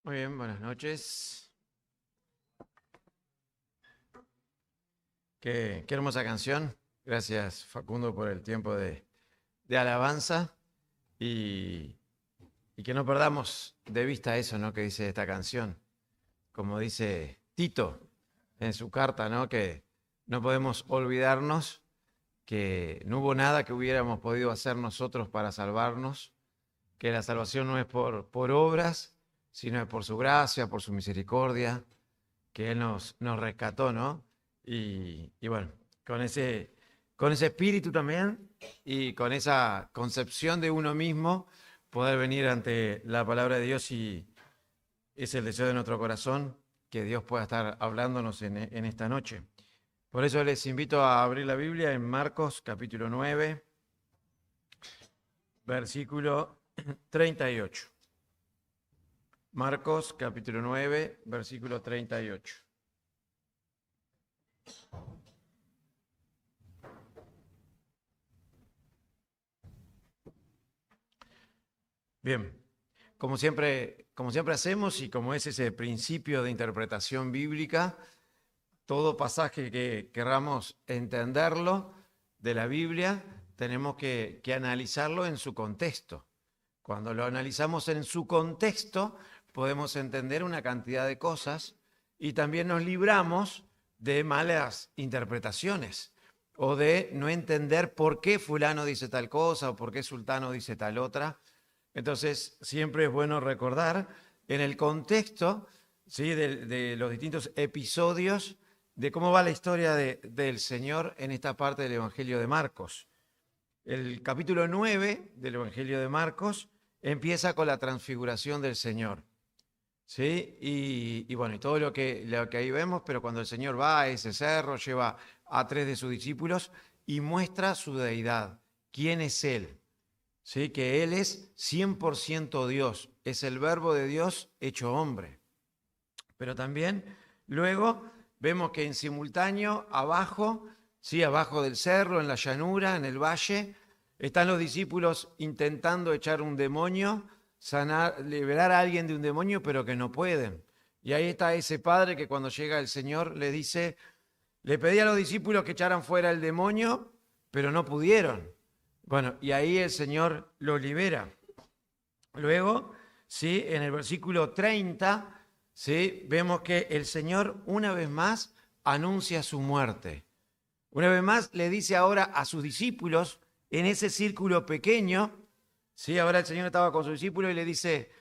Muy bien, buenas noches. Qué hermosa canción. Gracias, Facundo, por el tiempo de alabanza y, y que no perdamos de vista eso, ¿no?, que dice esta canción. Como dice Tito en su carta, ¿no?, que no podemos olvidarnos que no hubo nada que hubiéramos podido hacer nosotros para salvarnos, que la salvación no es por obras, sino es por su gracia, por su misericordia, que Él nos rescató, ¿no? Y bueno, con ese espíritu también y con esa concepción de uno mismo, poder venir ante la palabra de Dios, y es el deseo de nuestro corazón que Dios pueda estar hablándonos en esta noche. Por eso les invito a abrir la Biblia en Marcos capítulo 9, versículo 38. Marcos capítulo 9, versículo 38. Bien, como siempre hacemos y como es ese principio de interpretación bíblica, todo pasaje que queramos entenderlo de la Biblia, tenemos que analizarlo en su contexto. Cuando lo analizamos en su contexto, podemos entender una cantidad de cosas y también nos libramos de malas interpretaciones o de no entender por qué fulano dice tal cosa o por qué sultano dice tal otra. Entonces, siempre es bueno recordar en el contexto, ¿sí?, de los distintos episodios de cómo va la historia del Señor en esta parte del Evangelio de Marcos. El capítulo 9 del Evangelio de Marcos empieza con la transfiguración del Señor, ¿sí? Y bueno, y todo lo que ahí vemos, pero cuando el Señor va a ese cerro, lleva a 3 de sus discípulos y muestra su deidad. ¿Quién es Él? ¿Sí? Que Él es 100% Dios, es el Verbo de Dios hecho hombre. Pero también luego vemos que en simultáneo abajo, ¿sí?, abajo del cerro, en la llanura, en el valle, están los discípulos intentando echar un demonio, sanar, liberar a alguien de un demonio, pero que no pueden. Y ahí está ese padre que cuando llega el Señor le dice, le pedí a los discípulos que echaran fuera el demonio, pero no pudieron. Bueno, y ahí el Señor lo libera. Luego, ¿sí?, en el versículo 30, ¿sí?, vemos que el Señor una vez más anuncia su muerte. Una vez más le dice ahora a sus discípulos en ese círculo pequeño, ¿sí?, ahora el Señor estaba con sus discípulos y le dice,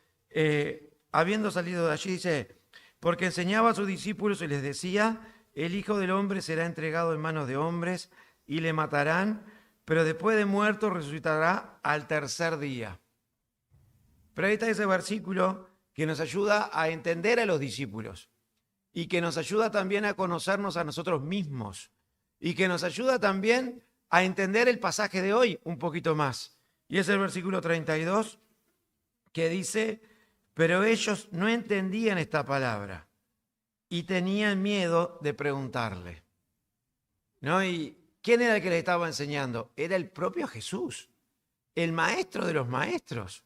habiendo salido de allí, dice, porque enseñaba a sus discípulos y les decía, el Hijo del Hombre será entregado en manos de hombres y le matarán, pero después de muerto resucitará al tercer día. Pero ahí está ese versículo que nos ayuda a entender a los discípulos y que nos ayuda también a conocernos a nosotros mismos y que nos ayuda también a entender el pasaje de hoy un poquito más. Y es el versículo 32 que dice, pero ellos no entendían esta palabra y tenían miedo de preguntarle, ¿no? ¿Y quién era el que les estaba enseñando? Era el propio Jesús, el maestro de los maestros,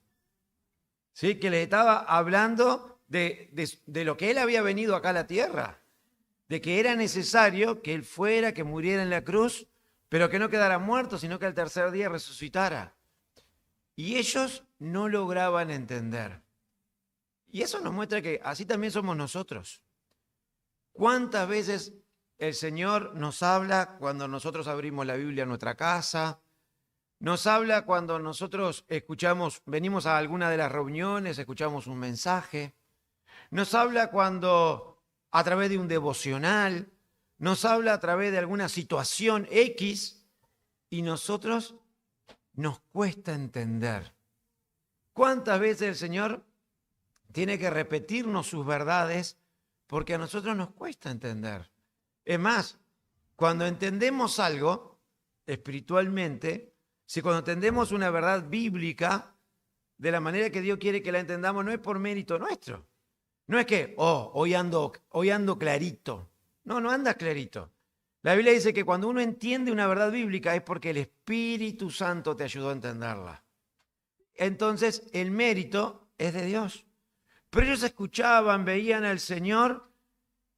¿sí?, que les estaba hablando de lo que Él había venido acá a la tierra, de que era necesario que Él fuera, que muriera en la cruz, pero que no quedara muerto, sino que al tercer día resucitara. Y ellos no lograban entender. Y eso nos muestra que así también somos nosotros. ¿Cuántas veces el Señor nos habla cuando nosotros abrimos la Biblia en nuestra casa? Nos habla cuando nosotros escuchamos, venimos a alguna de las reuniones, escuchamos un mensaje. Nos habla cuando a través de un devocional, nos habla a través de alguna situación X y nosotros nos cuesta entender. ¿Cuántas veces el Señor tiene que repetirnos sus verdades porque a nosotros nos cuesta entender? Es más, cuando entendemos algo espiritualmente, si cuando entendemos una verdad bíblica de la manera que Dios quiere que la entendamos, no es por mérito nuestro. No es que, hoy ando clarito. No, no andas clarito. La Biblia dice que cuando uno entiende una verdad bíblica es porque el Espíritu Santo te ayudó a entenderla. Entonces, el mérito es de Dios. Pero ellos escuchaban, veían al Señor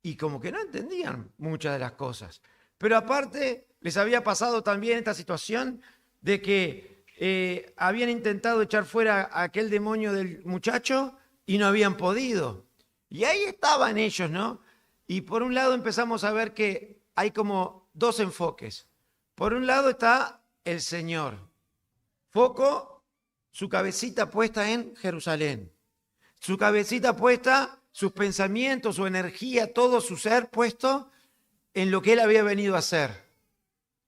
y como que no entendían muchas de las cosas. Pero aparte, les había pasado también esta situación de que habían intentado echar fuera a aquel demonio del muchacho y no habían podido. Y ahí estaban ellos, ¿no? Y por un lado empezamos a ver que hay como dos enfoques. Por un lado está el Señor. Foco, su cabecita puesta en Jerusalén. Su cabecita puesta, sus pensamientos, su energía, todo su ser puesto en lo que Él había venido a hacer.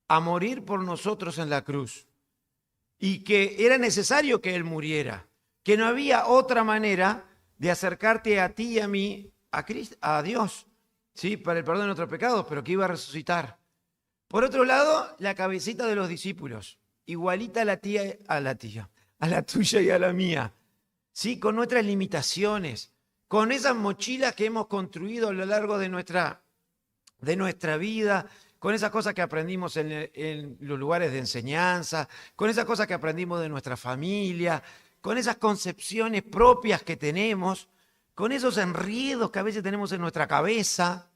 A morir por nosotros en la cruz. Y que era necesario que Él muriera. Que no había otra manera de acercarte a ti y a mí, a Dios, ¿sí? Para el perdón de nuestros pecados, pero que iba a resucitar. Por otro lado, la cabecita de los discípulos, igualita a la tuya y a la mía, ¿sí? Con nuestras limitaciones, con esas mochilas que hemos construido a lo largo de nuestra vida, con esas cosas que aprendimos en los lugares de enseñanza, con esas cosas que aprendimos de nuestra familia, con esas concepciones propias que tenemos, con esos enredos que a veces tenemos en nuestra cabeza,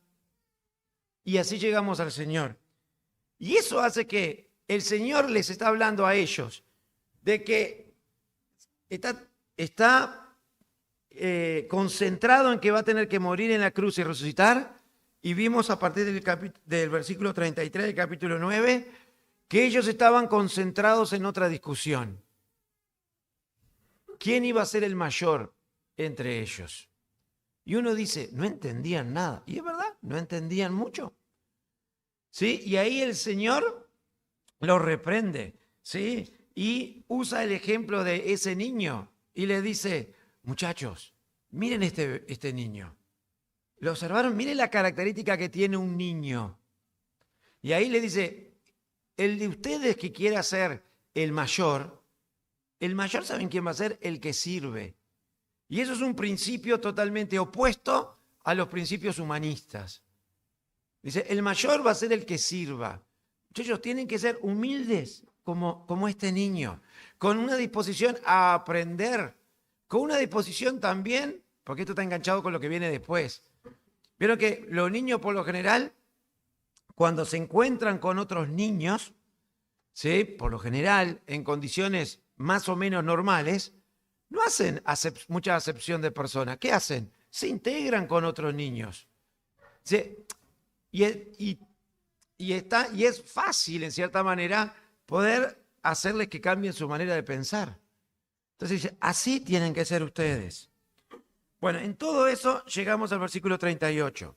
y así llegamos al Señor. Y eso hace que el Señor les está hablando a ellos de que está concentrado en que va a tener que morir en la cruz y resucitar. Y vimos a partir del versículo 33 del capítulo 9 que ellos estaban concentrados en otra discusión. ¿Quién iba a ser el mayor entre ellos? Y uno dice, no entendían nada. Y es verdad, no entendían mucho. ¿Sí? Y ahí el Señor los reprende, ¿sí? Y usa el ejemplo de ese niño y le dice, muchachos, miren este niño. ¿Lo observaron? Miren la característica que tiene un niño. Y ahí le dice, el de ustedes que quiera ser el mayor, ¿saben quién va a ser? El que sirve. Y eso es un principio totalmente opuesto a los principios humanistas. Dice, el mayor va a ser el que sirva. Muchachos, tienen que ser humildes como este niño, con una disposición a aprender, con una disposición también, porque esto está enganchado con lo que viene después. Vieron que los niños por lo general, cuando se encuentran con otros niños, ¿sí? Por lo general, en condiciones más o menos normales, no hacen mucha acepción de personas. ¿Qué hacen? Se integran con otros niños. ¿Sí? Y es fácil, en cierta manera, poder hacerles que cambien su manera de pensar. Entonces dice, así tienen que ser ustedes. Bueno, en todo eso llegamos al versículo 38,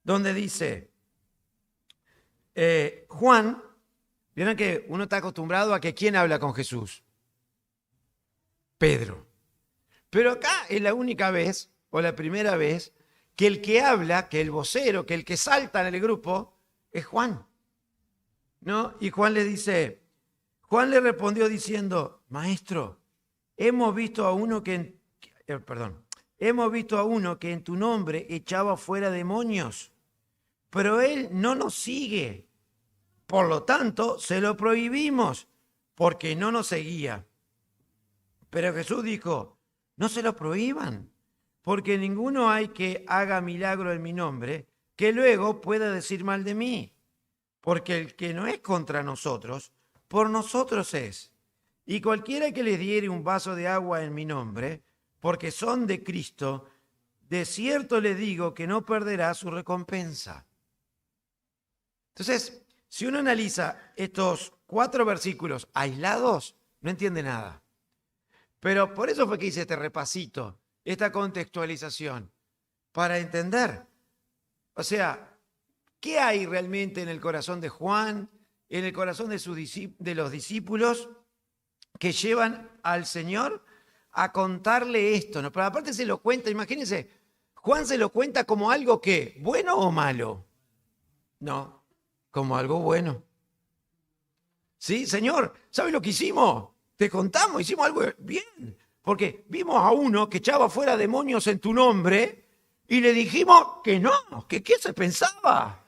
donde dice, Juan, vieron que uno está acostumbrado a que ¿quién habla con Jesús? Pedro. Pero acá es la única vez, o la primera vez, que el que habla, que el vocero, que el que salta en el grupo, es Juan. ¿No? Y Juan le respondió diciendo, Maestro, hemos visto a uno que en tu nombre echaba fuera demonios, pero él no nos sigue. Por lo tanto, se lo prohibimos, porque no nos seguía. Pero Jesús dijo, no se lo prohíban, porque ninguno hay que haga milagro en mi nombre, que luego pueda decir mal de mí. Porque el que no es contra nosotros, por nosotros es. Y cualquiera que les diere un vaso de agua en mi nombre, porque son de Cristo, de cierto le digo que no perderá su recompensa. Entonces, si uno analiza estos 4 versículos aislados, no entiende nada. Pero por eso fue que hice este repasito, esta contextualización, para entender. O sea, ¿qué hay realmente en el corazón de Juan, en el corazón de los discípulos que llevan al Señor a contarle esto? ¿No? Pero aparte se lo cuenta, imagínense, Juan se lo cuenta como algo que, ¿bueno o malo? No, como algo bueno. Sí, Señor, ¿sabes lo que hicimos? Te contamos, hicimos algo bien. Porque vimos a uno que echaba fuera demonios en tu nombre y le dijimos que no, que qué se pensaba,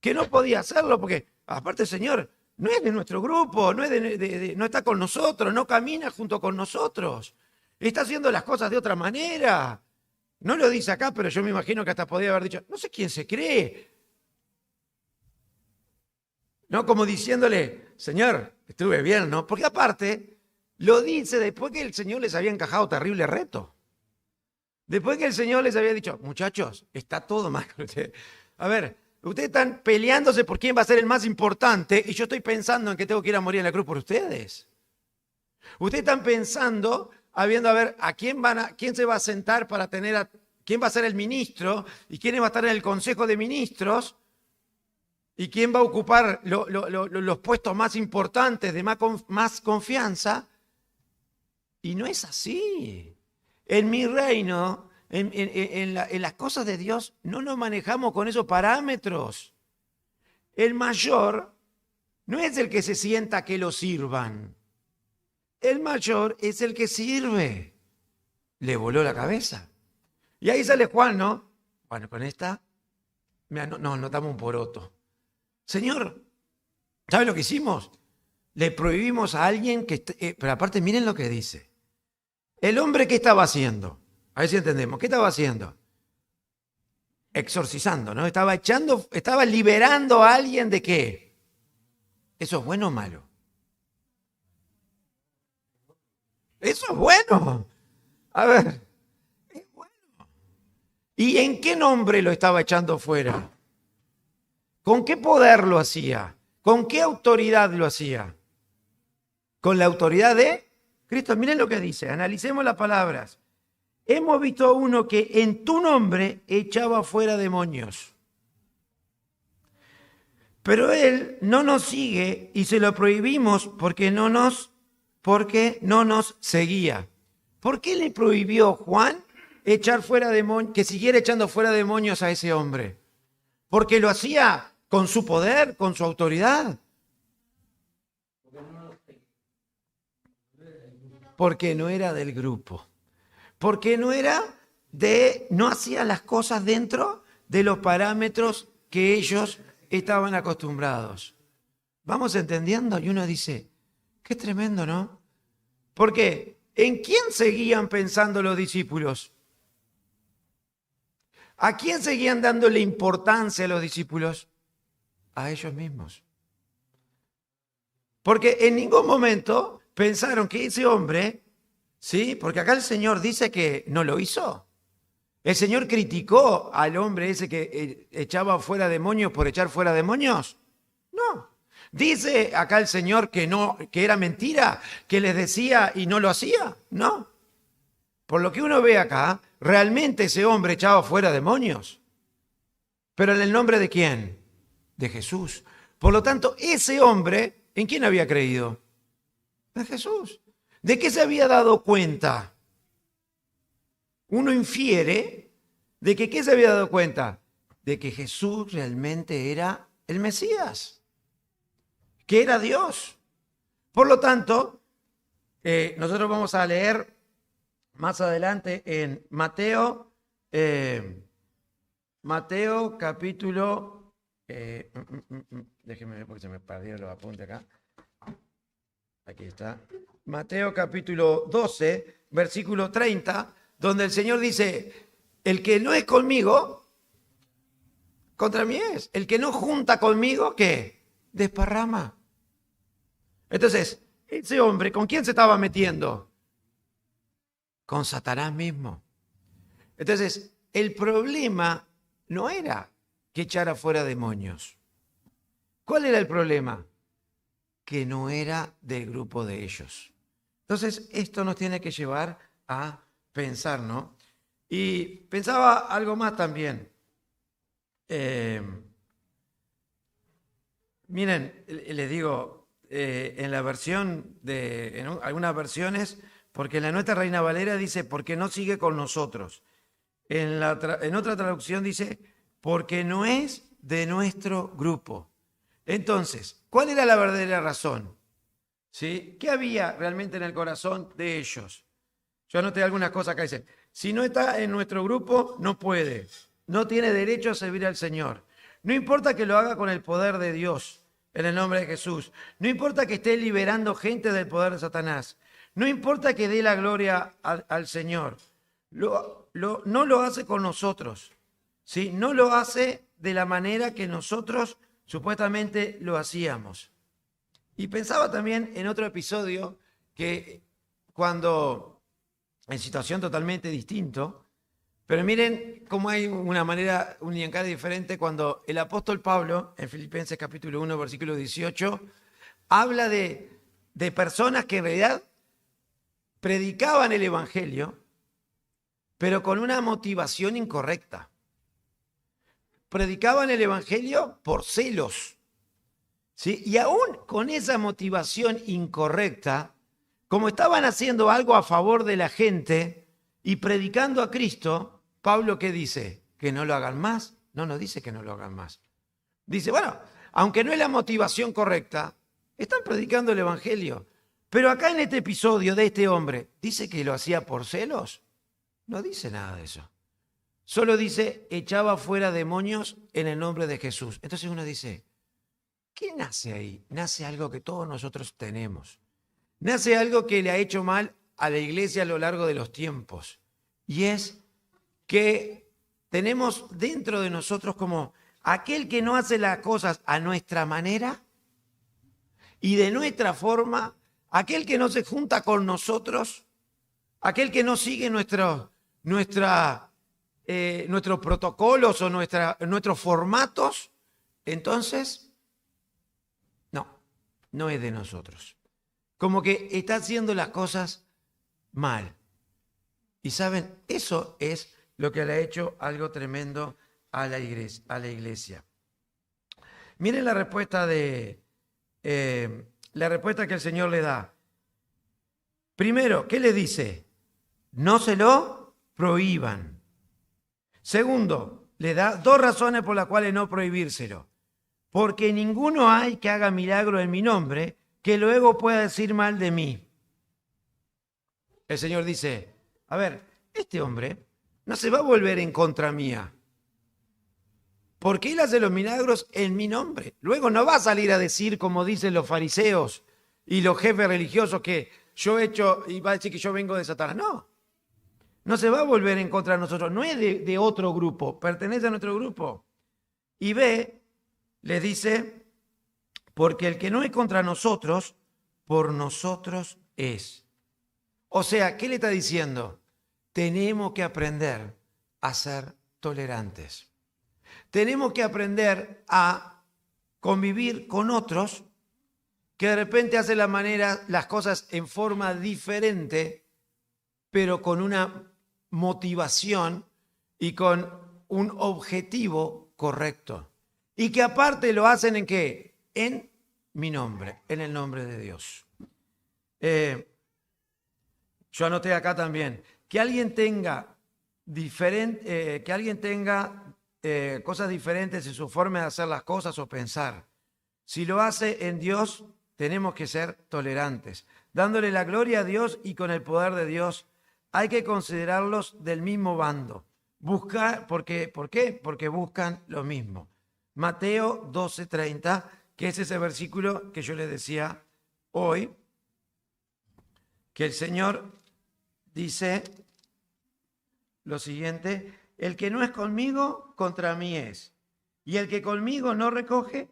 que no podía hacerlo porque, aparte, Señor, no es de nuestro grupo, no está con nosotros, no camina junto con nosotros. Está haciendo las cosas de otra manera. No lo dice acá, pero yo me imagino que hasta podría haber dicho, no sé quién se cree. No, como diciéndole, Señor, estuve bien, ¿no? Porque aparte, lo dice después que el Señor les había encajado terrible reto. Después que el Señor les había dicho, muchachos, está todo mal con ustedes. A ver, ustedes están peleándose por quién va a ser el más importante y yo estoy pensando en que tengo que ir a morir en la cruz por ustedes. Ustedes están pensando, a ver, quién se va a sentar para quién va a ser el ministro y quién va a estar en el consejo de ministros y quién va a ocupar los puestos más importantes, de más confianza. Y no es así. En mi reino, en las cosas de Dios, no nos manejamos con esos parámetros. El mayor no es el que se sienta que lo sirvan. El mayor es el que sirve. Le voló la cabeza. Y ahí sale Juan, ¿no? Bueno, con esta, nos notamos un poroto. Señor, ¿sabe lo que hicimos? Le prohibimos a alguien que... pero aparte, miren lo que dice. El hombre, ¿qué estaba haciendo? A ver si entendemos. ¿Qué estaba haciendo? Exorcizando, ¿no? Estaba liberando a alguien de qué. ¿Eso es bueno o malo? Eso es bueno. A ver, es bueno. ¿Y en qué nombre lo estaba echando fuera? ¿Con qué poder lo hacía? ¿Con qué autoridad lo hacía? Con la autoridad de Cristo. Miren lo que dice, analicemos las palabras. Hemos visto a uno que en tu nombre echaba fuera demonios. Pero él no nos sigue y se lo prohibimos porque no nos seguía. ¿Por qué le prohibió Juan echar fuera demonios, que siguiera echando fuera demonios a ese hombre? Porque lo hacía con su poder, con su autoridad. Porque no era del grupo. Porque no hacía las cosas dentro de los parámetros que ellos estaban acostumbrados. ¿Vamos entendiendo? Y uno dice, qué tremendo, ¿no? Porque ¿en quién seguían pensando los discípulos? ¿A quién seguían dándole importancia a los discípulos? A ellos mismos. Porque en ningún momento pensaron que ese hombre, ¿sí? Porque acá el Señor dice que no lo hizo. ¿El Señor criticó al hombre ese que echaba fuera demonios por echar fuera demonios? No. ¿Dice acá el Señor que no, que era mentira, que les decía y no lo hacía? No. Por lo que uno ve acá, realmente ese hombre echaba fuera demonios. ¿Pero en el nombre de quién? De Jesús. Por lo tanto, ese hombre, ¿en quién había creído? En Jesús. ¿De qué se había dado cuenta? Uno infiere de que ¿qué se había dado cuenta? De que Jesús realmente era el Mesías, que era Dios. Por lo tanto, nosotros vamos a leer más adelante en Mateo capítulo, déjenme ver porque se me perdieron los apuntes acá. Aquí está. Mateo capítulo 12, versículo 30, donde el Señor dice, el que no es conmigo, contra mí es. El que no junta conmigo, ¿qué? Desparrama. Entonces, ese hombre, ¿con quién se estaba metiendo? Con Satanás mismo. Entonces, el problema no era que echara fuera demonios. ¿Cuál era el problema? Que no era del grupo de ellos. Entonces, esto nos tiene que llevar a pensar, ¿no? Y pensaba algo más también. Miren, les digo, en la versión en algunas versiones, porque en la Nuestra Reina Valera dice, porque no sigue con nosotros. En otra traducción dice, porque no es de nuestro grupo. Entonces, ¿cuál era la verdadera razón? ¿Sí? ¿Qué había realmente en el corazón de ellos? Yo anoté algunas cosas acá. Dice, si no está en nuestro grupo, no puede. No tiene derecho a servir al Señor. No importa que lo haga con el poder de Dios, en el nombre de Jesús. No importa que esté liberando gente del poder de Satanás. No importa que dé la gloria al Señor. no lo hace con nosotros, ¿sí? No lo hace de la manera que nosotros supuestamente lo hacíamos. Y pensaba también en otro episodio que cuando, en situación totalmente distinta, pero miren cómo hay una manera, un encara diferente cuando el apóstol Pablo, en Filipenses capítulo 1, versículo 18, habla de personas que en realidad predicaban el evangelio, pero con una motivación incorrecta. Predicaban el evangelio por celos, ¿sí? Y aún con esa motivación incorrecta, como estaban haciendo algo a favor de la gente y predicando a Cristo, Pablo, ¿qué dice? ¿Que no lo hagan más? No dice que no lo hagan más. Dice, bueno, aunque no es la motivación correcta, están predicando el evangelio. Pero acá en este episodio de este hombre, ¿dice que lo hacía por celos? No dice nada de eso. Solo dice, echaba fuera demonios en el nombre de Jesús. Entonces uno dice, ¿qué nace ahí? Nace algo que todos nosotros tenemos. Nace algo que le ha hecho mal a la iglesia a lo largo de los tiempos. Y es que tenemos dentro de nosotros como aquel que no hace las cosas a nuestra manera y de nuestra forma, aquel que no se junta con nosotros, aquel que no sigue nuestros protocolos o nuestros formatos, entonces, no es de nosotros. Como que está haciendo las cosas mal. Y saben, eso es lo que le ha hecho algo tremendo a la iglesia. Miren la respuesta que el Señor le da. Primero, ¿qué le dice? No se lo prohíban. Segundo, le da 2 razones por las cuales no prohibírselo. Porque ninguno hay que haga milagro en mi nombre que luego pueda decir mal de mí. El Señor dice, a ver, este hombre no se va a volver en contra mía. Porque él hace los milagros en mi nombre. Luego no va a salir a decir, como dicen los fariseos y los jefes religiosos, que yo he hecho, y va a decir que yo vengo de Satanás. No se va a volver en contra de nosotros. No es de otro grupo, pertenece a nuestro grupo. Y B, les dice, porque el que no es contra nosotros, por nosotros es. O sea, ¿qué le está diciendo? Tenemos que aprender a ser tolerantes. Tenemos que aprender a convivir con otros que de repente hacen las cosas en forma diferente, pero con una motivación y con un objetivo correcto. Y que aparte lo hacen ¿en qué? En mi nombre, en el nombre de Dios. Yo anoté acá también, que alguien tenga cosas diferentes en su forma de hacer las cosas o pensar. Si lo hace en Dios, tenemos que ser tolerantes. Dándole la gloria a Dios y con el poder de Dios, hay que considerarlos del mismo bando. ¿Por qué? Porque buscan lo mismo. Mateo 12:30, que es ese versículo que yo les decía hoy, que el Señor dice lo siguiente: el que no es conmigo, contra mí es. Y el que conmigo no recoge,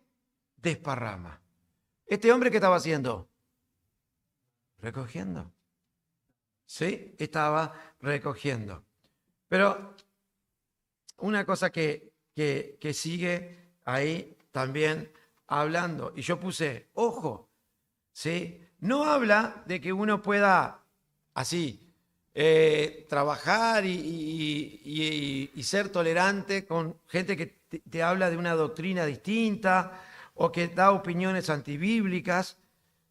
desparrama. Este hombre, ¿qué estaba haciendo? Recogiendo. Sí, estaba recogiendo. Pero una cosa que sigue ahí también hablando, y yo puse, ojo, ¿sí? No habla de que uno pueda así trabajar y ser tolerante con gente que te habla de una doctrina distinta o que da opiniones antibíblicas,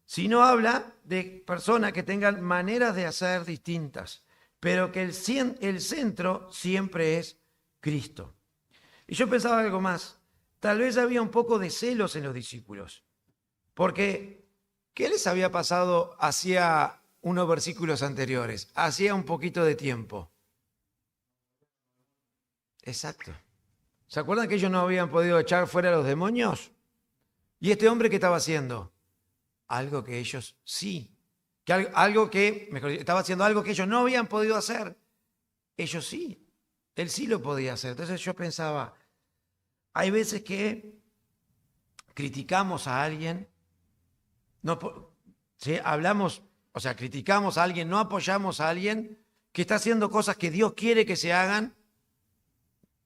sino habla de personas que tengan maneras de hacer distintas, pero que el centro siempre es Cristo. Y yo pensaba algo más. Tal vez había un poco de celos en los discípulos, porque ¿qué les había pasado hacía unos versículos anteriores? Hacía un poquito de tiempo. Exacto. ¿Se acuerdan que ellos no habían podido echar fuera a los demonios? ¿Y este hombre qué estaba haciendo? Algo que ellos sí. Estaba haciendo algo que ellos no habían podido hacer. ellos sí. Él sí lo podía hacer. Entonces yo pensaba, hay veces que criticamos a alguien, no, ¿sí? Hablamos, o sea, criticamos a alguien, no apoyamos a alguien que está haciendo cosas que Dios quiere que se hagan,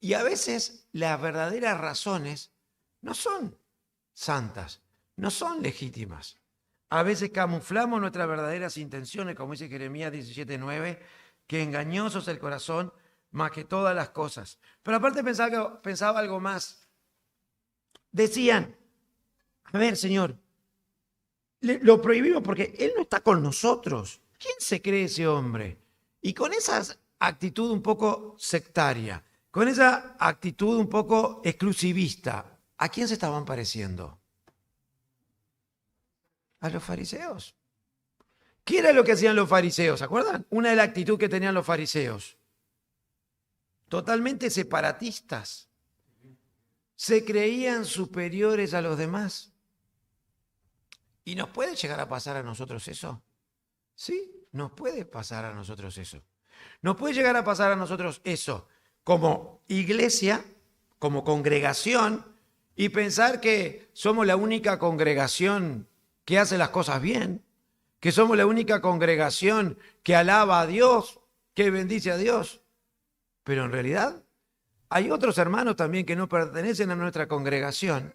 y a veces las verdaderas razones no son santas, no son legítimas. A veces camuflamos nuestras verdaderas intenciones, como dice Jeremías 17:9, que engañoso es el corazón más que todas las cosas. Pero aparte pensaba algo más. Decían, a ver, Señor, lo prohibimos porque Él no está con nosotros. ¿Quién se cree ese hombre? Y con esa actitud un poco sectaria, con esa actitud un poco exclusivista, ¿a quién se estaban pareciendo? A los fariseos. ¿Qué era lo que hacían los fariseos? ¿Se acuerdan? Una de las actitudes que tenían los fariseos. Totalmente separatistas. Se creían superiores a los demás. ¿Y nos puede llegar a pasar a nosotros eso? Sí, nos puede pasar a nosotros eso. Nos puede llegar a pasar a nosotros eso como iglesia, como congregación, y pensar que somos la única congregación que hace las cosas bien, que somos la única congregación que alaba a Dios, que bendice a Dios. Pero en realidad hay otros hermanos también que no pertenecen a nuestra congregación,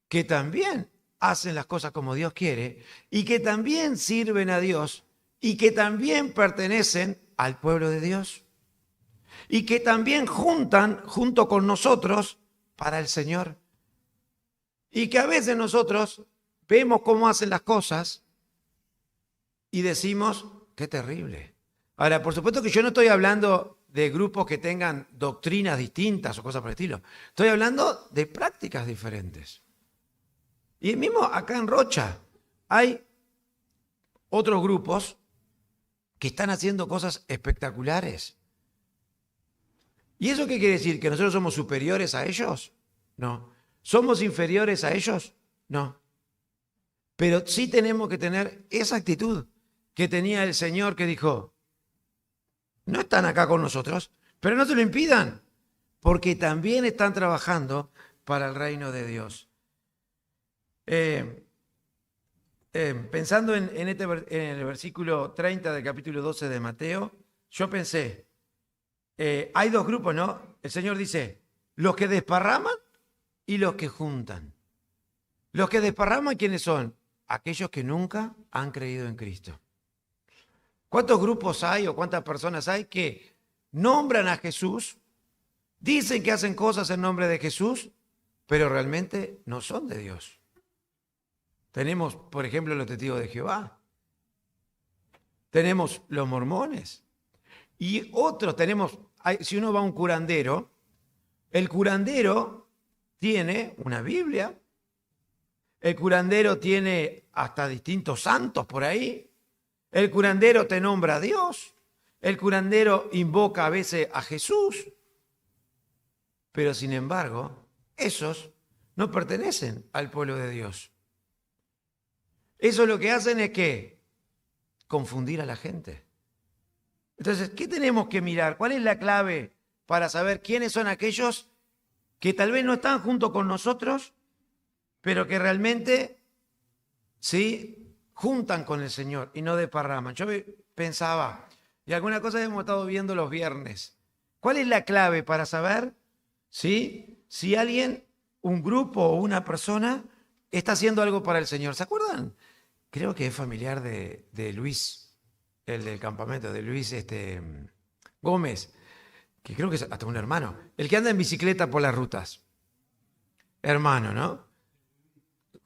que también hacen las cosas como Dios quiere y que también sirven a Dios y que también pertenecen al pueblo de Dios y que también juntan junto con nosotros para el Señor. Y que a veces nosotros vemos cómo hacen las cosas y decimos, qué terrible. Ahora, por supuesto que yo no estoy hablando de grupos que tengan doctrinas distintas o cosas por el estilo. Estoy hablando de prácticas diferentes. Y mismo acá en Rocha hay otros grupos que están haciendo cosas espectaculares. ¿Y eso qué quiere decir? ¿Que nosotros somos superiores a ellos? No. ¿Somos inferiores a ellos? No. Pero sí tenemos que tener esa actitud que tenía el Señor, que dijo, no están acá con nosotros, pero no se lo impidan, porque también están trabajando para el reino de Dios. Pensando en el versículo 30 del capítulo 12 de Mateo, yo pensé, hay dos grupos, ¿no? El Señor dice, los que desparraman y los que juntan. Los que desparraman, ¿quiénes son? Aquellos que nunca han creído en Cristo. ¿Cuántos grupos hay o cuántas personas hay que nombran a Jesús, dicen que hacen cosas en nombre de Jesús, pero realmente no son de Dios? Tenemos, por ejemplo, los testigos de Jehová. Tenemos los mormones. Y otros tenemos, si uno va a un curandero, el curandero tiene una Biblia, el curandero tiene hasta distintos santos por ahí, el curandero te nombra a Dios, el curandero invoca a veces a Jesús, pero sin embargo, esos no pertenecen al pueblo de Dios. Eso lo que hacen es que confundir a la gente. Entonces, ¿qué tenemos que mirar? ¿Cuál es la clave para saber quiénes son aquellos que tal vez no están junto con nosotros, pero que realmente sí juntan con el Señor y no desparraman? Yo pensaba, y alguna cosa hemos estado viendo los viernes, ¿cuál es la clave para saber si alguien, un grupo o una persona está haciendo algo para el Señor? ¿Se acuerdan? Creo que es familiar de Luis, el del campamento, de Luis Gómez, que creo que es hasta un hermano, el que anda en bicicleta por las rutas. Hermano, ¿no?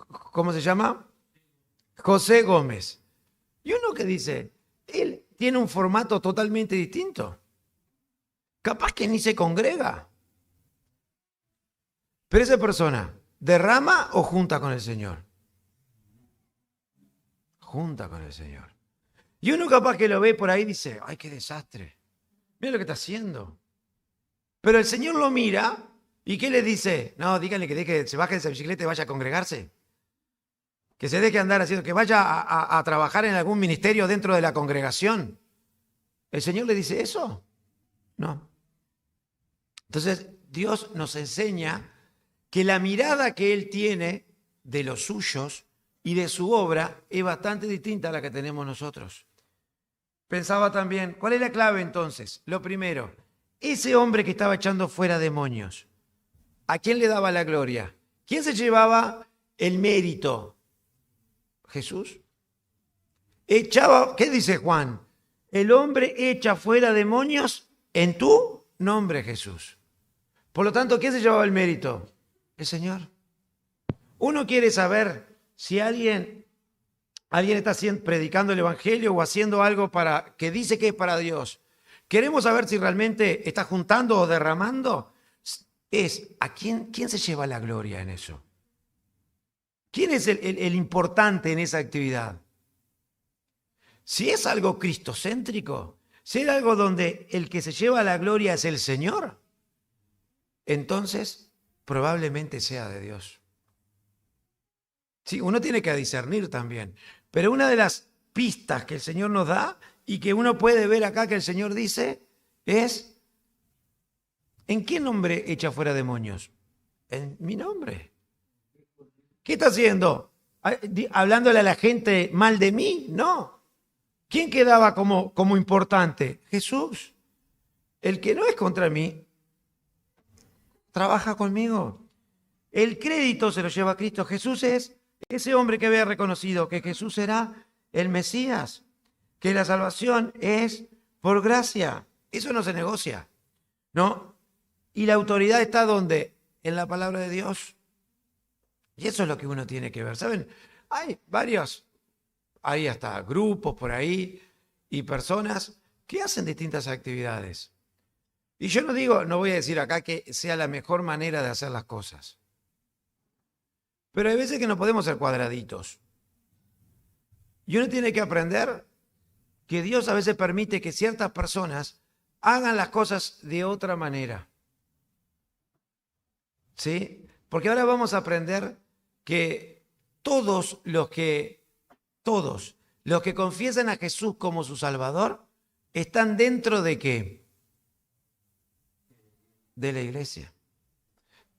¿Cómo se llama? José Gómez. Y uno que dice, él tiene un formato totalmente distinto. Capaz que ni se congrega. Pero esa persona, ¿derrama o junta con el Señor? Junta con el Señor. Y uno capaz que lo ve por ahí y dice, ¡ay, qué desastre! Mira lo que está haciendo. Pero el Señor lo mira y ¿qué le dice? No, díganle que se baje de esa bicicleta y vaya a congregarse. Que se deje andar haciendo, que vaya a trabajar en algún ministerio dentro de la congregación. ¿El Señor le dice eso? No. Entonces, Dios nos enseña que la mirada que Él tiene de los suyos y de su obra es bastante distinta a la que tenemos nosotros. Pensaba también, ¿cuál es la clave entonces? Lo primero, ese hombre que estaba echando fuera demonios, ¿a quién le daba la gloria? ¿Quién se llevaba el mérito? Jesús. Echaba, ¿qué dice Juan? El hombre echa fuera demonios en tu nombre, Jesús. Por lo tanto, ¿quién se llevaba el mérito? El Señor. Uno quiere saber si alguien está predicando el Evangelio o haciendo algo que dice que es para Dios. Queremos saber si realmente está juntando o derramando. ¿Quién se lleva la gloria en eso? ¿Quién es el importante en esa actividad? Si es algo cristocéntrico, si es algo donde el que se lleva la gloria es el Señor, entonces probablemente sea de Dios. Sí, uno tiene que discernir también. Pero una de las pistas que el Señor nos da y que uno puede ver acá que el Señor dice es, ¿en qué nombre echa fuera demonios? En mi nombre. ¿Qué está haciendo? ¿Hablándole a la gente mal de mí? No. ¿Quién quedaba como importante? Jesús. El que no es contra mí, trabaja conmigo. El crédito se lo lleva a Cristo. Jesús es ese hombre que había reconocido que Jesús era el Mesías, que la salvación es por gracia. Eso no se negocia, ¿no? Y la autoridad está ¿dónde? En la palabra de Dios. Y eso es lo que uno tiene que ver. ¿Saben? Hay hasta grupos por ahí y personas que hacen distintas actividades. Y yo no voy a decir acá que sea la mejor manera de hacer las cosas. Pero hay veces que no podemos ser cuadraditos. Y uno tiene que aprender que Dios a veces permite que ciertas personas hagan las cosas de otra manera. ¿Sí? Porque ahora vamos a aprender que todos los que confiesan a Jesús como su Salvador están dentro de ¿qué? De la iglesia.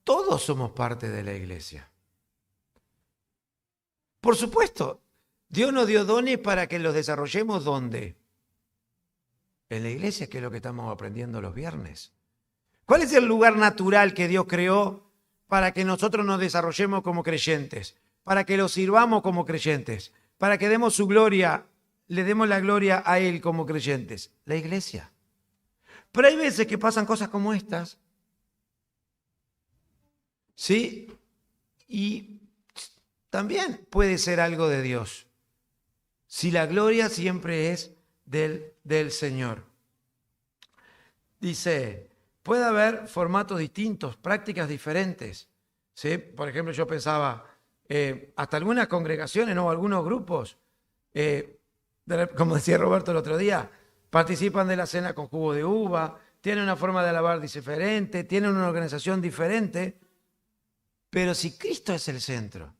Todos somos parte de la iglesia. Por supuesto, Dios nos dio dones para que los desarrollemos ¿dónde? En la iglesia, que es lo que estamos aprendiendo los viernes. ¿Cuál es el lugar natural que Dios creó para que nosotros nos desarrollemos como creyentes? Para que lo sirvamos como creyentes. Para que demos su gloria, le demos la gloria a Él como creyentes. La iglesia. Pero hay veces que pasan cosas como estas. ¿Sí? Y también puede ser algo de Dios. Si la gloria siempre es del Señor. Dice, puede haber formatos distintos, prácticas diferentes. ¿Sí? Por ejemplo, yo pensaba, hasta algunas congregaciones o algunos grupos, como decía Roberto el otro día, participan de la cena con jugo de uva, tienen una forma de alabar diferente, tienen una organización diferente. Pero si Cristo es el centro,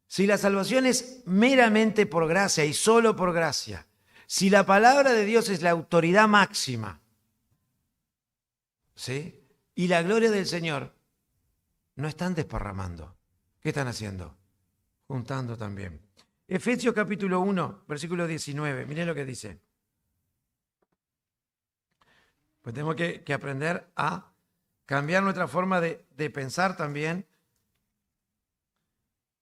si la salvación es meramente por gracia y solo por gracia, si la palabra de Dios es la autoridad máxima, ¿sí? Y la gloria del Señor, no están desparramando. ¿Qué están haciendo? Juntando también. Efesios capítulo 1, versículo 19. Miren lo que dice. Pues tenemos que aprender a cambiar nuestra forma de pensar también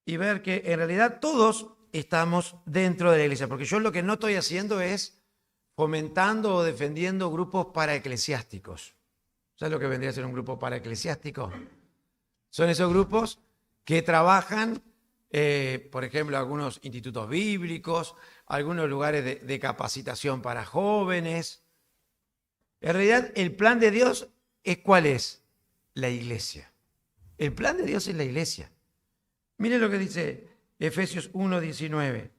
y ver que en realidad todos estamos dentro de la iglesia. Porque yo lo que no estoy haciendo es fomentando o defendiendo grupos paraeclesiásticos. ¿Sabes lo que vendría a ser un grupo paraeclesiástico? Son esos grupos que trabajan, por ejemplo, algunos institutos bíblicos, algunos lugares de capacitación para jóvenes. En realidad, el plan de Dios ¿cuál es? La iglesia. El plan de Dios es la iglesia. Miren lo que dice Efesios 1:19.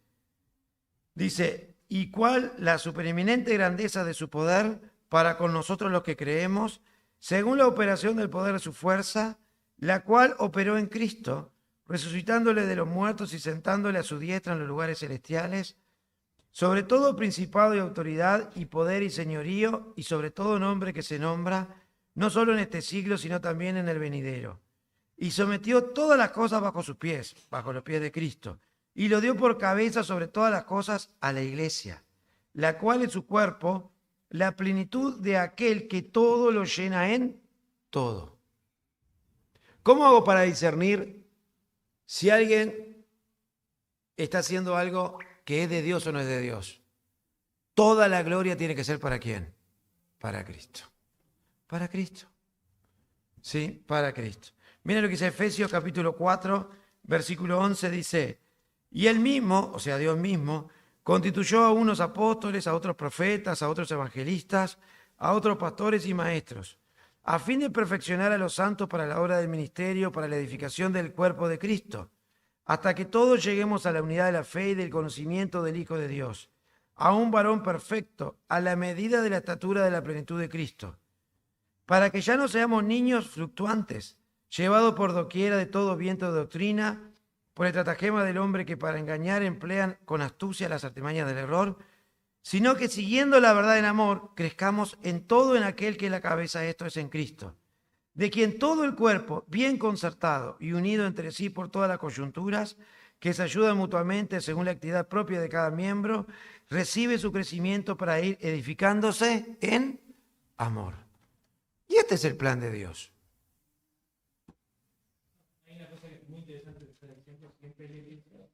Dice, ¿y cuál la supereminente grandeza de su poder para con nosotros los que creemos, según la operación del poder de su fuerza, la cual operó en Cristo, resucitándole de los muertos y sentándole a su diestra en los lugares celestiales, sobre todo principado y autoridad y poder y señorío y sobre todo nombre que se nombra, no solo en este siglo, sino también en el venidero. Y sometió todas las cosas bajo sus pies, bajo los pies de Cristo, y lo dio por cabeza sobre todas las cosas a la iglesia, la cual es su cuerpo, la plenitud de aquel que todo lo llena en todo. ¿Cómo hago para discernir si alguien está haciendo algo que es de Dios o no es de Dios? Toda la gloria tiene que ser ¿para quién? Para Cristo. Para Cristo. Sí, para Cristo. Mira lo que dice Efesios capítulo 4, versículo 11, dice, y él mismo, o sea, Dios mismo, constituyó a unos apóstoles, a otros profetas, a otros evangelistas, a otros pastores y maestros, a fin de perfeccionar a los santos para la obra del ministerio, para la edificación del cuerpo de Cristo, hasta que todos lleguemos a la unidad de la fe y del conocimiento del Hijo de Dios, a un varón perfecto, a la medida de la estatura de la plenitud de Cristo, para que ya no seamos niños fluctuantes, llevados por doquiera de todo viento de doctrina, por el estratagema del hombre que para engañar emplean con astucia las artimañas del error, sino que siguiendo la verdad en amor, crezcamos en todo en aquel que es la cabeza, esto es en Cristo, de quien todo el cuerpo, bien concertado y unido entre sí por todas las coyunturas, que se ayudan mutuamente según la actividad propia de cada miembro, recibe su crecimiento para ir edificándose en amor. Y este es el plan de Dios. Hay una cosa que es muy interesante que está diciendo siempre la iglesia.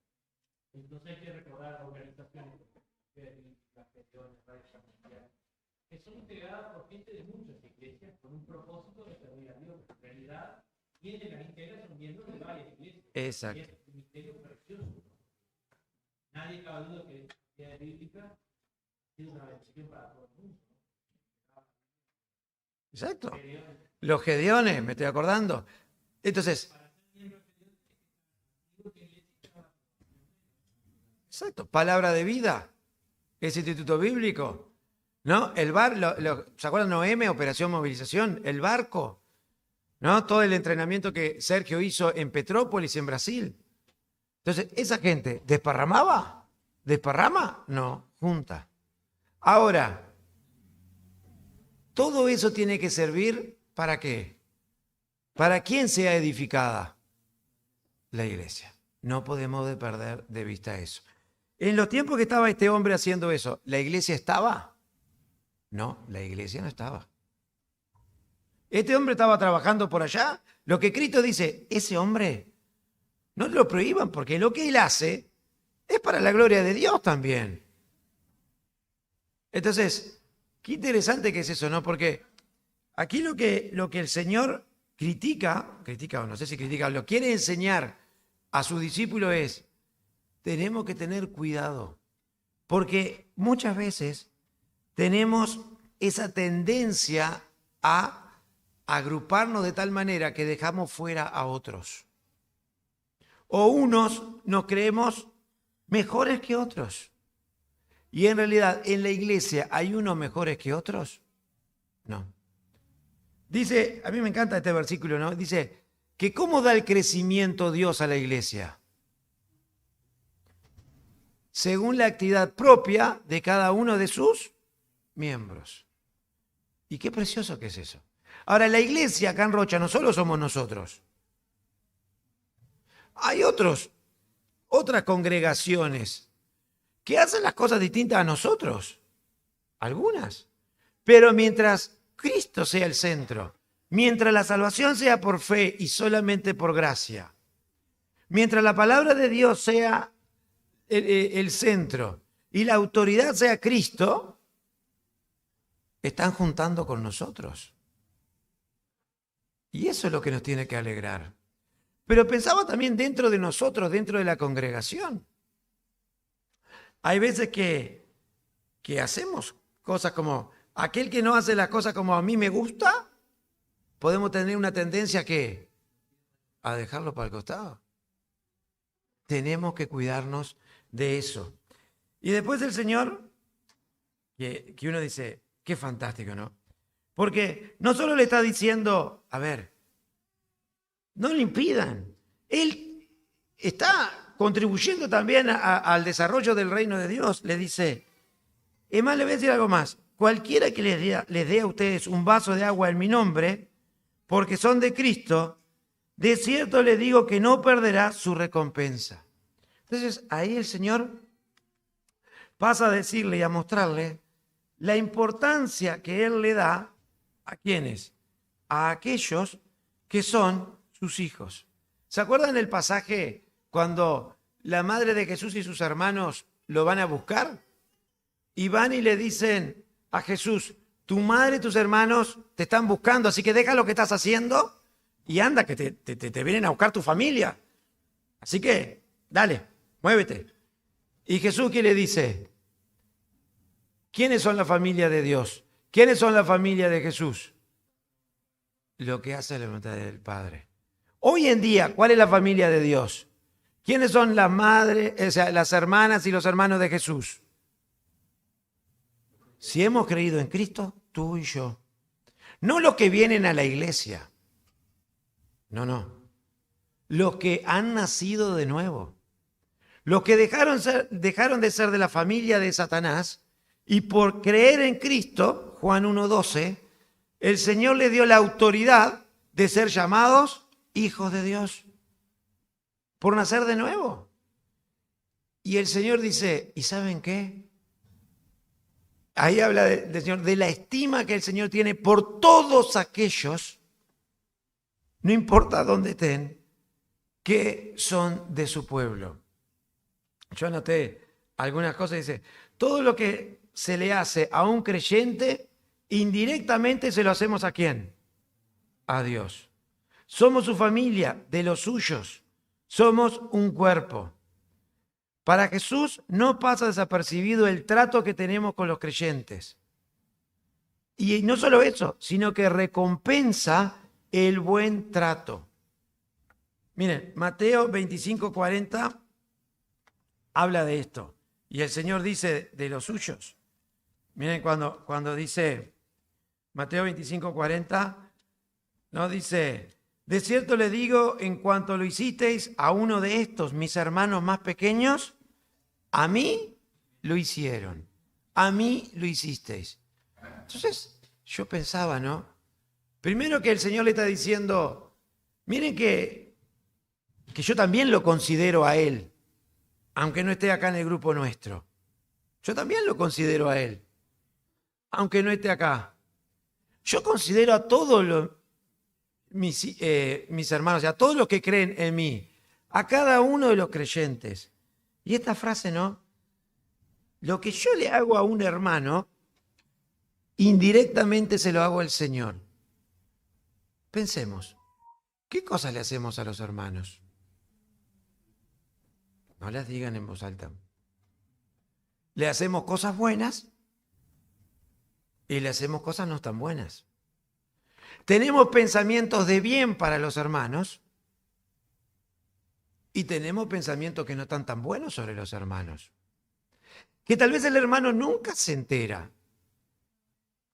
Entonces hay que recordar las organizaciones, las gestiones, que son integradas por gente de muchas iglesias con un propósito de servir a Dios. En realidad, quienes las integran son miembros de varias iglesias. Exacto. Y es un misterio precioso. Nadie cabe duda que la idea bíblica ha sido una bendición para todo el mundo. Exacto. Los Gedeones, me estoy acordando. Entonces, exacto, palabra de vida, ese instituto bíblico, ¿no? El ¿se acuerdan Noemi, Operación Movilización? El barco, ¿no? Todo el entrenamiento que Sergio hizo en Petrópolis, en Brasil. Entonces, esa gente, ¿desparramaba? ¿Desparrama? No, junta. Ahora, todo eso tiene que servir ¿para qué? ¿Para quién sea edificada? La iglesia. No podemos perder de vista eso. En los tiempos que estaba este hombre haciendo eso, ¿la iglesia estaba? No, la iglesia no estaba. Este hombre estaba trabajando por allá. Lo que Cristo dice, ese hombre, no lo prohíban porque lo que él hace es para la gloria de Dios también. Entonces, qué interesante que es eso, ¿no? Porque aquí lo que el Señor critica, o no sé si critica, lo quiere enseñar a su discípulo es, tenemos que tener cuidado, porque muchas veces tenemos esa tendencia a agruparnos de tal manera que dejamos fuera a otros. O unos nos creemos mejores que otros. Y en realidad, ¿en la iglesia hay unos mejores que otros? No. Dice, a mí me encanta este versículo, ¿no? Dice, que ¿cómo da el crecimiento Dios a la iglesia? Según la actividad propia de cada uno de sus miembros. Y qué precioso que es eso. Ahora, la iglesia acá en Rocha no solo somos nosotros. Hay otras congregaciones que hacen las cosas distintas a nosotros. Algunas. Pero mientras Cristo sea el centro, mientras la salvación sea por fe y solamente por gracia, mientras la palabra de Dios sea el centro y la autoridad sea Cristo, están juntando con nosotros. Y eso es lo que nos tiene que alegrar. Pero pensaba también dentro de nosotros, dentro de la congregación. Hay veces que hacemos cosas como, aquel que no hace las cosas como a mí me gusta, podemos tener una tendencia a dejarlo para el costado. Tenemos que cuidarnos de eso. Y después el Señor, que uno dice, qué fantástico, ¿no? Porque no solo le está diciendo, a ver, no le impidan. Él está contribuyendo también al desarrollo del reino de Dios. Le dice, es más, le voy a decir algo más. Cualquiera que les dé a ustedes un vaso de agua en mi nombre, porque son de Cristo, de cierto les digo que no perderá su recompensa. Entonces ahí el Señor pasa a decirle y a mostrarle la importancia que Él le da ¿a quiénes? A aquellos que son sus hijos. ¿Se acuerdan del pasaje cuando la madre de Jesús y sus hermanos lo van a buscar? Y van y le dicen a Jesús, tu madre y tus hermanos te están buscando, así que deja lo que estás haciendo y anda, que te vienen a buscar tu familia. Así que, dale, muévete. Y Jesús, ¿qué le dice? ¿Quiénes son la familia de Dios? ¿Quiénes son la familia de Jesús? Lo que hace la voluntad del Padre. Hoy en día, ¿cuál es la familia de Dios? ¿Quiénes son las madres, o sea, las hermanas y los hermanos de Jesús? Si hemos creído en Cristo, tú y yo. No los que vienen a la iglesia. No. Los que han nacido de nuevo. Los que dejaron de ser de la familia de Satanás y por creer en Cristo, Juan 1:12, el Señor les dio la autoridad de ser llamados hijos de Dios. Por nacer de nuevo. Y el Señor dice, ¿y saben qué? Ahí habla del Señor, de la estima que el Señor tiene por todos aquellos, no importa dónde estén, que son de su pueblo. Yo anoté algunas cosas, dice, todo lo que se le hace a un creyente, indirectamente se lo hacemos ¿a quién? A Dios. Somos su familia, de los suyos. Somos un cuerpo. Para Jesús no pasa desapercibido el trato que tenemos con los creyentes. Y no solo eso, sino que recompensa el buen trato. Miren, Mateo 25:40 habla de esto. Y el Señor dice de los suyos. Miren cuando dice Mateo 25:40, no dice, de cierto le digo, en cuanto lo hicisteis a uno de estos, mis hermanos más pequeños, a mí lo hicieron, a mí lo hicisteis. Entonces, yo pensaba, ¿no? Primero que el Señor le está diciendo, miren que yo también lo considero a Él, aunque no esté acá en el grupo nuestro. Yo también lo considero a Él, aunque no esté acá. Yo considero a todos mis hermanos, a todos los que creen en mí, a cada uno de los creyentes. Y esta frase, ¿no? Lo que yo le hago a un hermano, indirectamente se lo hago al Señor. Pensemos, ¿qué cosas le hacemos a los hermanos? No las digan en voz alta. Le hacemos cosas buenas y le hacemos cosas no tan buenas. Tenemos pensamientos de bien para los hermanos y tenemos pensamientos que no están tan buenos sobre los hermanos. Que tal vez el hermano nunca se entera.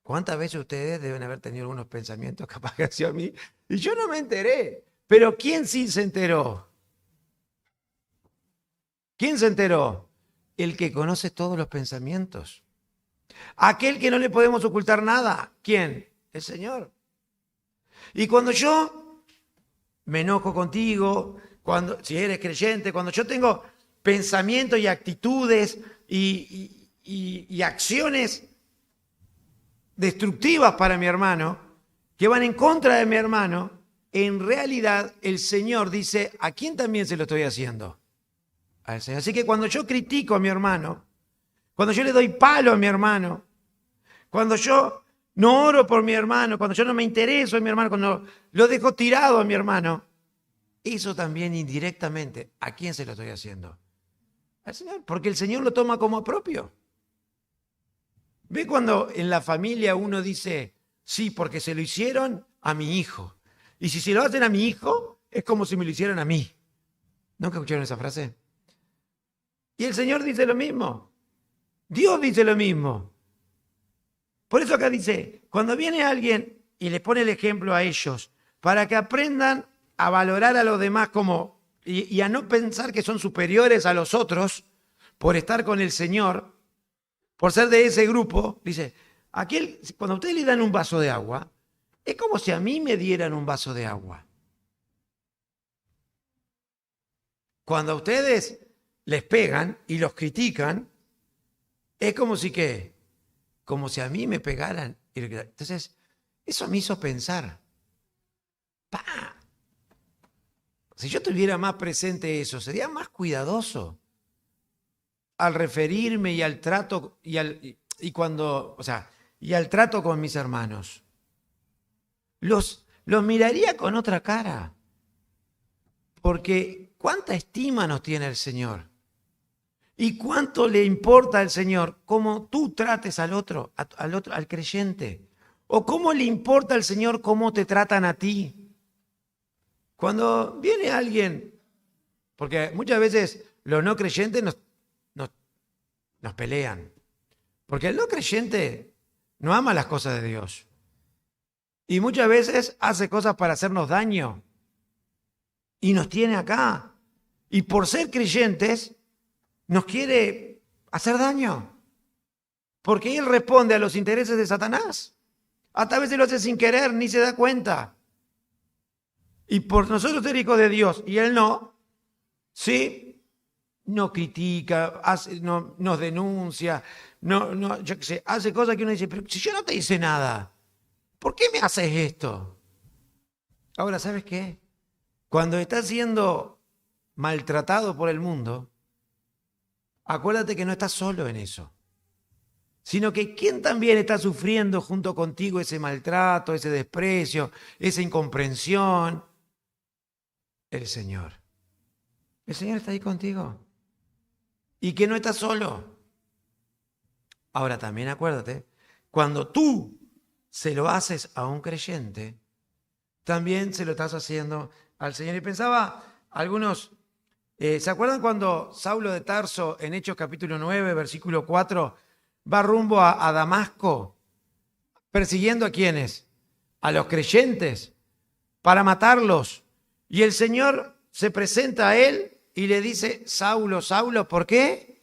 ¿Cuántas veces ustedes deben haber tenido algunos pensamientos capaz que hacia mí? Y yo no me enteré. Pero ¿quién sí se enteró? ¿Quién se enteró? El que conoce todos los pensamientos. Aquel que no le podemos ocultar nada. ¿Quién? El Señor. Y cuando yo me enojo contigo, si eres creyente, cuando yo tengo pensamientos y actitudes y acciones destructivas para mi hermano, que van en contra de mi hermano, en realidad el Señor dice, ¿a quién también se lo estoy haciendo? Al Señor. Así que cuando yo critico a mi hermano, cuando yo le doy palo a mi hermano, cuando yo no oro por mi hermano, cuando yo no me intereso en mi hermano, cuando lo dejo tirado a mi hermano, eso también indirectamente, ¿a quién se lo estoy haciendo? Al Señor, porque el Señor lo toma como propio. ¿Ve cuando en la familia uno dice, sí, porque se lo hicieron a mi hijo? Y si se lo hacen a mi hijo, es como si me lo hicieran a mí. ¿Nunca escucharon esa frase? Y el Señor dice lo mismo. Dios dice lo mismo. Por eso acá dice, cuando viene alguien y le pone el ejemplo a ellos, para que aprendan a valorar a los demás como y a no pensar que son superiores a los otros por estar con el Señor, por ser de ese grupo. Dice, cuando a ustedes le dan un vaso de agua, es como si a mí me dieran un vaso de agua. Cuando a ustedes les pegan y los critican, es como si ¿qué? Como si a mí me pegaran. Entonces, eso me hizo pensar. ¡Pah! Si yo tuviera más presente eso, sería más cuidadoso al referirme y al trato y al trato con mis hermanos. Los miraría con otra cara. Porque ¿cuánta estima nos tiene el Señor? ¿Y cuánto le importa al Señor cómo tú trates al otro, al creyente? ¿O cómo le importa al Señor cómo te tratan a ti? Cuando viene alguien, porque muchas veces los no creyentes nos pelean, porque el no creyente no ama las cosas de Dios y muchas veces hace cosas para hacernos daño y nos tiene acá y por ser creyentes nos quiere hacer daño porque él responde a los intereses de Satanás. Hasta a veces lo hace sin querer, ni se da cuenta. Y por nosotros ser hijos de Dios y él no, sí, no critica, no, nos denuncia, yo qué sé, hace cosas que uno dice, pero si yo no te hice nada, ¿por qué me haces esto? Ahora, ¿sabes qué? Cuando estás siendo maltratado por el mundo, acuérdate que no estás solo en eso, sino que ¿quién también está sufriendo junto contigo ese maltrato, ese desprecio, esa incomprensión? El Señor. El Señor está ahí contigo. Y que no estás solo. Ahora también acuérdate, cuando tú se lo haces a un creyente, también se lo estás haciendo al Señor. Y pensaba, algunos, ¿se acuerdan cuando Saulo de Tarso, en Hechos capítulo 9, versículo 4, va rumbo a Damasco, persiguiendo a quienes? A los creyentes, para matarlos. Y el Señor se presenta a él y le dice, Saulo, Saulo, ¿por qué?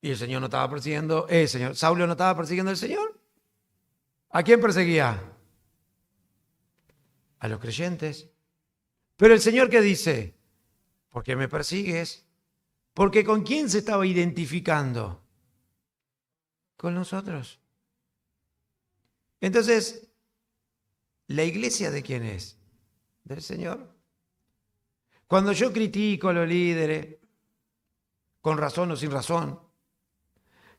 Y el Señor no estaba persiguiendo, Saulo no estaba persiguiendo al Señor. ¿A quién perseguía? A los creyentes. Pero el Señor, ¿qué dice? ¿Por qué me persigues? Porque ¿con quién se estaba identificando? Con nosotros. Entonces, ¿la iglesia de quién es? Del Señor. Cuando yo critico a los líderes, con razón o sin razón,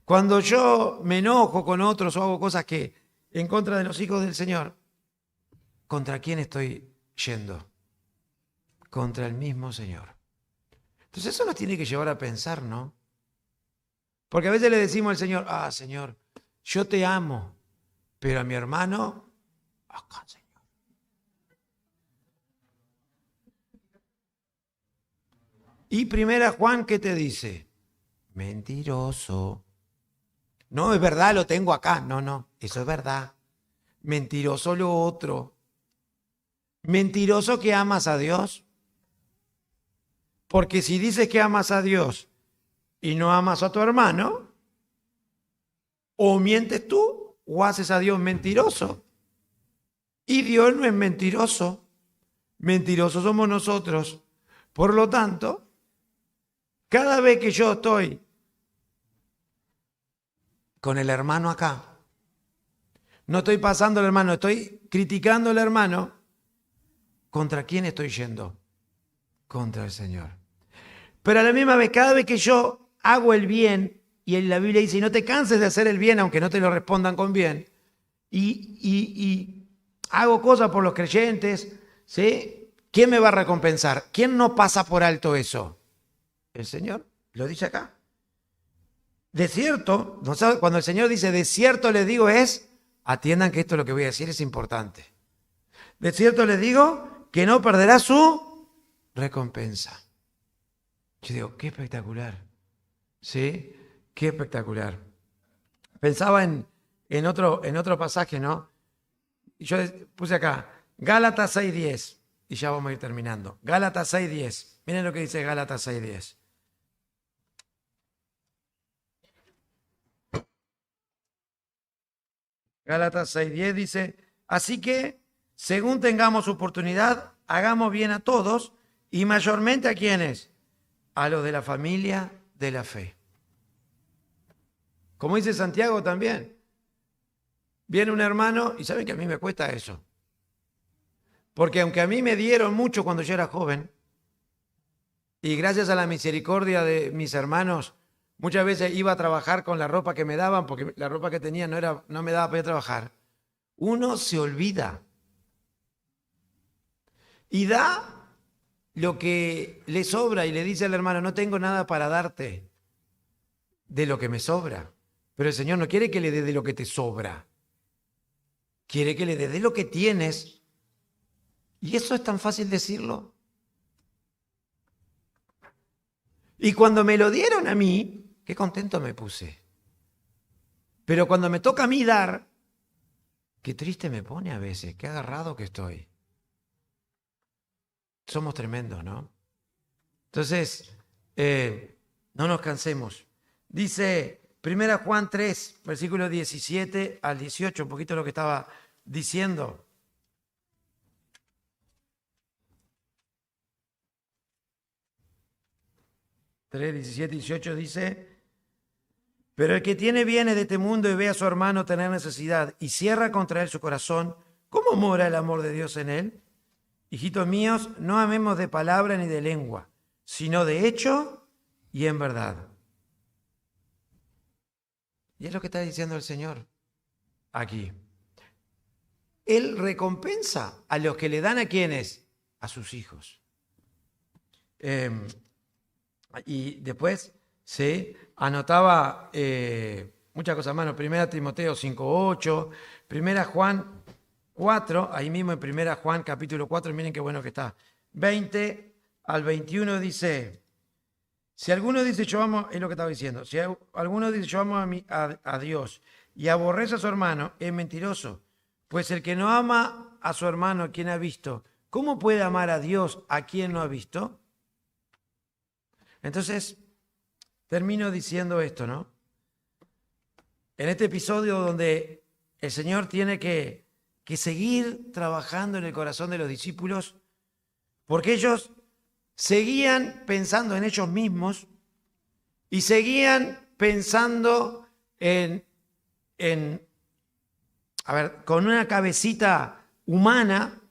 cuando yo me enojo con otros o hago cosas que en contra de los hijos del Señor, ¿contra quién estoy yendo? Contra el mismo Señor. Entonces eso nos tiene que llevar a pensar, ¿no? Porque a veces le decimos al Señor, Señor, yo te amo, pero a mi hermano, acá, Señor. Y primera Juan, ¿qué te dice? Mentiroso. No, es verdad, lo tengo acá. No, eso es verdad. Mentiroso lo otro. Mentiroso que amas a Dios. Porque si dices que amas a Dios y no amas a tu hermano, o mientes tú o haces a Dios mentiroso. Y Dios no es mentiroso. Mentirosos somos nosotros. Por lo tanto, cada vez que yo estoy con el hermano acá, no estoy pasando al hermano, estoy criticando al hermano, ¿contra quién estoy yendo? Contra el Señor. Pero a la misma vez, cada vez que yo hago el bien, y la Biblia dice, no te canses de hacer el bien, aunque no te lo respondan con bien, y hago cosas por los creyentes, ¿sí? ¿Quién me va a recompensar? ¿Quién no pasa por alto eso? El Señor, lo dice acá. De cierto, cuando el Señor dice de cierto les digo atiendan que esto lo que voy a decir es importante. De cierto les digo que no perderá su recompensa. Yo digo, qué espectacular. ¿Sí? Qué espectacular. Pensaba en otro pasaje, ¿no? Yo puse acá, Gálatas 6:10. y ya vamos a ir terminando. Gálatas 6:10. Miren lo que dice Gálatas 6:10. Gálatas 6:10 dice, así que, según tengamos oportunidad, hagamos bien a todos y mayormente a quienes, a los de la familia de la fe. Como dice Santiago también, viene un hermano y saben que a mí me cuesta eso. Porque aunque a mí me dieron mucho cuando yo era joven, y gracias a la misericordia de mis hermanos, muchas veces iba a trabajar con la ropa que me daban, porque la ropa que tenía no me daba para ir a trabajar. Uno se olvida y da lo que le sobra y le dice al hermano, no tengo nada para darte de lo que me sobra. Pero el Señor no quiere que le dé de lo que te sobra. Quiere que le dé de lo que tienes. Y eso es tan fácil decirlo. Y cuando me lo dieron a mí, qué contento me puse. Pero cuando me toca a mí dar, qué triste me pone a veces, qué agarrado que estoy. Somos tremendos, ¿no? Entonces, no nos cansemos. Dice 1 Juan 3, versículos 17 al 18, un poquito lo que estaba diciendo. (3, 17, 18) dice, pero el que tiene bienes de este mundo y ve a su hermano tener necesidad y cierra contra él su corazón, ¿cómo mora el amor de Dios en él? Hijitos míos, no amemos de palabra ni de lengua, sino de hecho y en verdad. Y es lo que está diciendo el Señor aquí. Él recompensa a los que le dan a quienes, a sus hijos. Y después se anotaba muchas cosas más. 1 Timoteo 5:8, 1 Juan 4, ahí mismo en 1 Juan capítulo 4, miren qué bueno que está. 20 al 21 dice, si alguno dice yo amo, es lo que estaba diciendo, si alguno dice yo amo a Dios y aborrece a su hermano, es mentiroso. Pues el que no ama a su hermano a quien ha visto, ¿cómo puede amar a Dios a quien no ha visto? Entonces, termino diciendo esto, ¿no? En este episodio donde el Señor tiene que seguir trabajando en el corazón de los discípulos, porque ellos seguían pensando en ellos mismos y seguían pensando con una cabecita humana,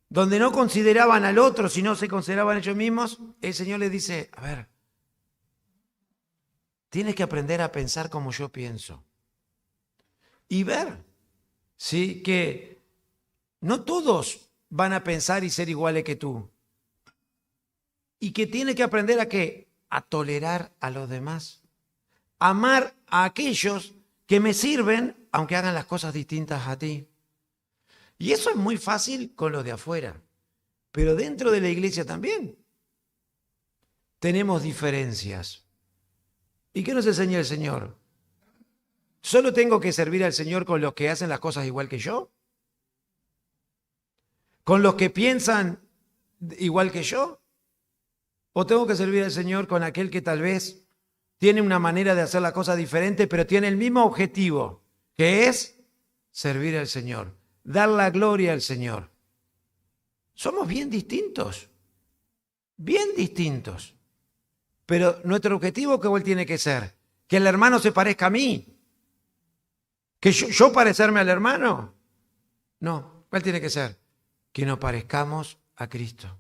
donde no consideraban al otro, sino se consideraban ellos mismos. El Señor les dice, a ver, tienes que aprender a pensar como yo pienso. Y ver, ¿sí? Que no todos van a pensar y ser iguales que tú. Y que tienes que aprender a ¿qué? A tolerar a los demás. Amar a aquellos que me sirven, aunque hagan las cosas distintas a ti. Y eso es muy fácil con los de afuera. Pero dentro de la iglesia también tenemos diferencias. ¿Y qué nos enseña el Señor? ¿Solo tengo que servir al Señor con los que hacen las cosas igual que yo? ¿Con los que piensan igual que yo? ¿O tengo que servir al Señor con aquel que tal vez tiene una manera de hacer la cosa diferente, pero tiene el mismo objetivo, que es servir al Señor, dar la gloria al Señor? Somos bien distintos, pero nuestro objetivo, ¿cuál tiene que ser? Que el hermano se parezca a mí. ¿Que yo parecerme al hermano? No, ¿cuál tiene que ser? Que nos parezcamos a Cristo.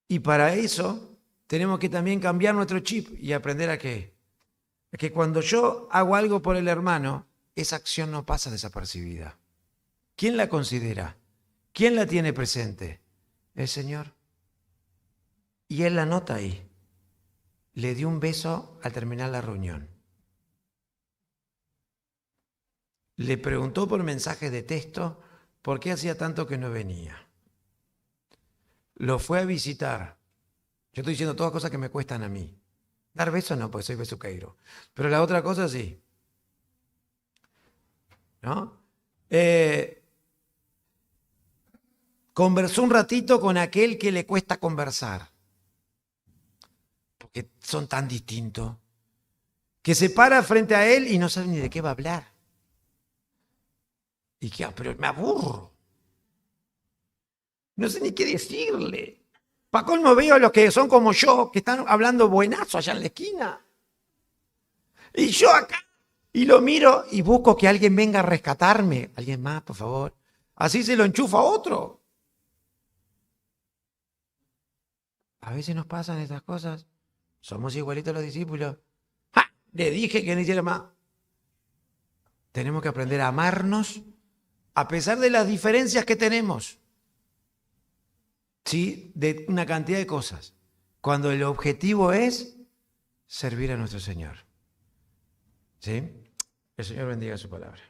Y para eso tenemos que también cambiar nuestro chip y aprender a qué. A que cuando yo hago algo por el hermano, esa acción no pasa desapercibida. ¿Quién la considera? ¿Quién la tiene presente? El Señor. Y Él la nota ahí. Le dio un beso al terminar la reunión. Le preguntó por mensaje de texto por qué hacía tanto que no venía. Lo fue a visitar. Yo estoy diciendo todas cosas que me cuestan a mí. Dar besos no, porque soy besuqueiro. Pero la otra cosa sí. ¿No? conversó un ratito con aquel que le cuesta conversar. Porque son tan distintos. Que se para frente a él y no sabe ni de qué va a hablar. Y que, pero me aburro. No sé ni qué decirle. Para colmo veo a los que son como yo, que están hablando buenazo allá en la esquina. Y yo acá, y lo miro y busco que alguien venga a rescatarme. Alguien más, por favor. Así se lo enchufa a otro. A veces nos pasan estas cosas. Somos igualitos a los discípulos. ¡Ja! Le dije que no hiciera más. Tenemos que aprender a amarnos a pesar de las diferencias que tenemos. ¿Sí? De una cantidad de cosas. Cuando el objetivo es servir a nuestro Señor. ¿Sí? El Señor bendiga su palabra.